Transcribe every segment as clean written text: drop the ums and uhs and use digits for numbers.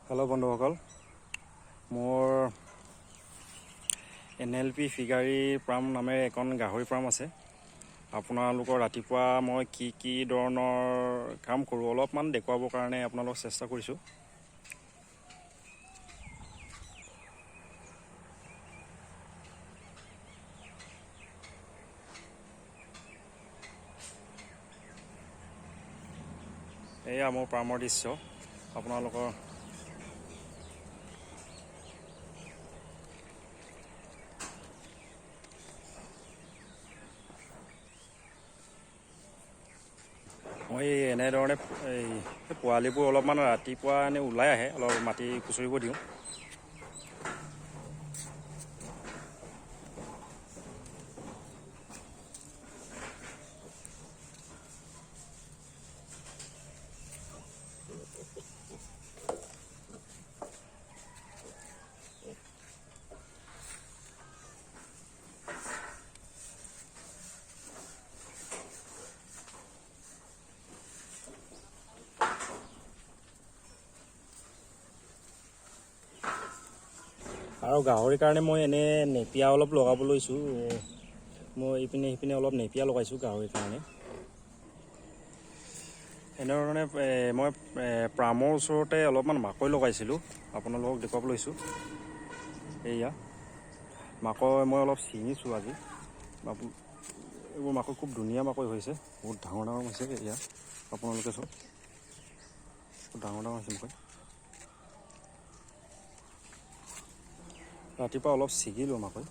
Hello' বন্ধুসকল, মোৰ NLP ফিগাৰী farm নামেৰে এখন গাহৰি ফাৰ্ম আছে। আপোনালোকৰ ৰাতিপুৱা মই কি ধৰণৰ কাম কৰোঁ অলপমান দেখুৱাবৰ কাৰণে আপোনালোকক চেষ্টা কৰিছোঁ। এয়া মোৰ ফাৰ্মৰ দৃশ্য। আপোনালোকৰ মই এনেধৰণে এই পোৱালিবোৰ অলপমান ৰাতিপুৱা ওলাই আহে, অলপ মাটি খুচৰিব দিওঁ। আৰু গাহৰিৰ কাৰণে মই এনে নেপিয়া অলপ লগাব লৈছোঁ। মই ইপিনে সিপিনে অলপ নেপিয়া লগাইছোঁ গাহৰিৰ কাৰণে। এনেধৰণে মই ফাৰ্মৰ ওচৰতে অলপমান মাকৈ লগাইছিলোঁ, আপোনালোকক দেখুৱাব লৈছোঁ। এয়া মাকৈ মই অলপ ছিঙিছোঁ আজি। এইবোৰ মাকৈ খুব ধুনীয়া মাকৈ হৈছে, বহুত ডাঙৰ ডাঙৰ হৈছে। এয়া আপোনালোকে চাওক, খুব ডাঙৰ ডাঙৰ হৈছে মাকৈ। ৰাতিপুৱা অলপ ছিগিলোঁ মাকৈ,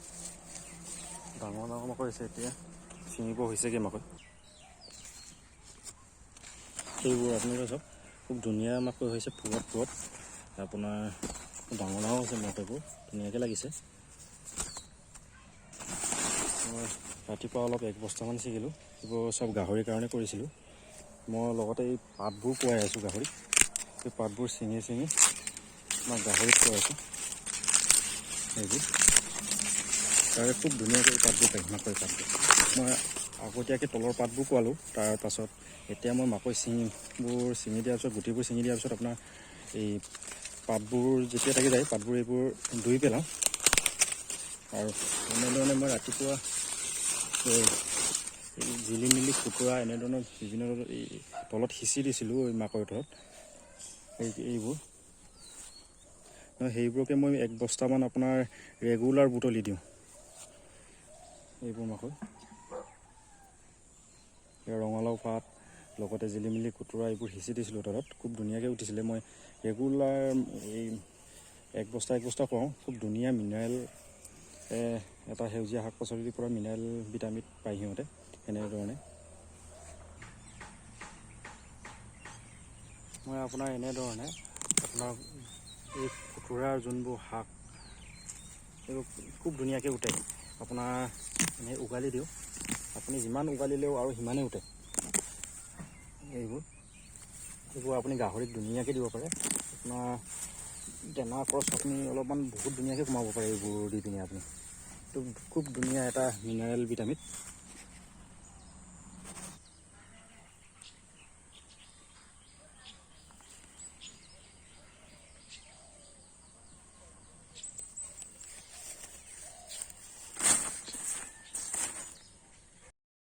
ডাঙৰ ডাঙৰ মাকৈ হৈছে। এতিয়া ছিঙিব হৈছেগৈ মাকৈ। সেইবোৰ আপোনালোকে চাওক, খুব ধুনীয়া মাকৈ হৈছে, পুৰত আপোনাৰ ডাঙৰ ডাঙৰ হৈছে মাকৈবোৰ, ধুনীয়াকৈ লাগিছে। মই ৰাতিপুৱা অলপ 1 বস্তামান ছিগিলোঁ। এইবোৰ চব গাহৰিৰ কাৰণে কৰিছিলোঁ। মই লগতে এই পাতবোৰ খুৱাই আছোঁ গাহৰিক। এই পাতবোৰ ছিঙি মই গাহৰিক খুৱাইছোঁ। এইবোৰ তাৰে খুব ধুনীয়াকৈ পাতবোৰ পায়, মাকৈ পাতবোৰ। মই আগতীয়াকৈ তলৰ পাতবোৰ খোৱালোঁ। তাৰপাছত এতিয়া মই মাকৈ ছিঙি দিয়াৰ পিছত, গুটিবোৰ ছিঙি দিয়াৰ পিছত আপোনাৰ এই পাতবোৰ যেতিয়া থাকি যায়, পাতবোৰ এইবোৰ ধুই পেলাওঁ। আৰু এনেধৰণে মই ৰাতিপুৱা জিলিমিলি কুকুৰা এনেধৰণৰ বিভিন্ন এই তলত সিঁচি দিছিলোঁ, এই মাকৈ তলত এইবোৰ। সেইবোৰকে মই 1 বস্তামান আপোনাৰ ৰেগুলাৰ বুটলি দিওঁ। এইবোৰ মাকৈ ৰঙালাও পাত লগতে জিলিমিলি কুটুৰা এইবোৰ সিঁচি দিছিলোঁ তলত, খুব ধুনীয়াকৈ উঠিছিলে। মই ৰেগুলাৰ এই 1 বস্তা খুৱাওঁ। খুব ধুনীয়া মিনাৰেল, এটা সেউজীয়া শাক পাচলিৰ পৰা মিনাৰেল ভিটামিন পায় সিহঁতে। এনেধৰণে মই আপোনাৰ এনেধৰণে আপোনাৰ এই কুটুৰাৰ যোনবোৰ শাক, এইবোৰ খুব ধুনীয়াকৈ উঠে। আপোনাৰ এনেই উঘালি দিওঁ, আপুনি যিমান উঘালিলেও আৰু সিমানেই উঠে। এইবোৰ আপুনি গাহৰিক ধুনীয়াকৈ দিব পাৰে। আপোনাৰ দানা খৰচ আপুনি অলপমান বহুত ধুনীয়াকৈ কমাব পাৰে এইবোৰ দি পিনে। আপুনি এইটো খুব ধুনীয়া এটা মিনাৰেল ভিটামিন।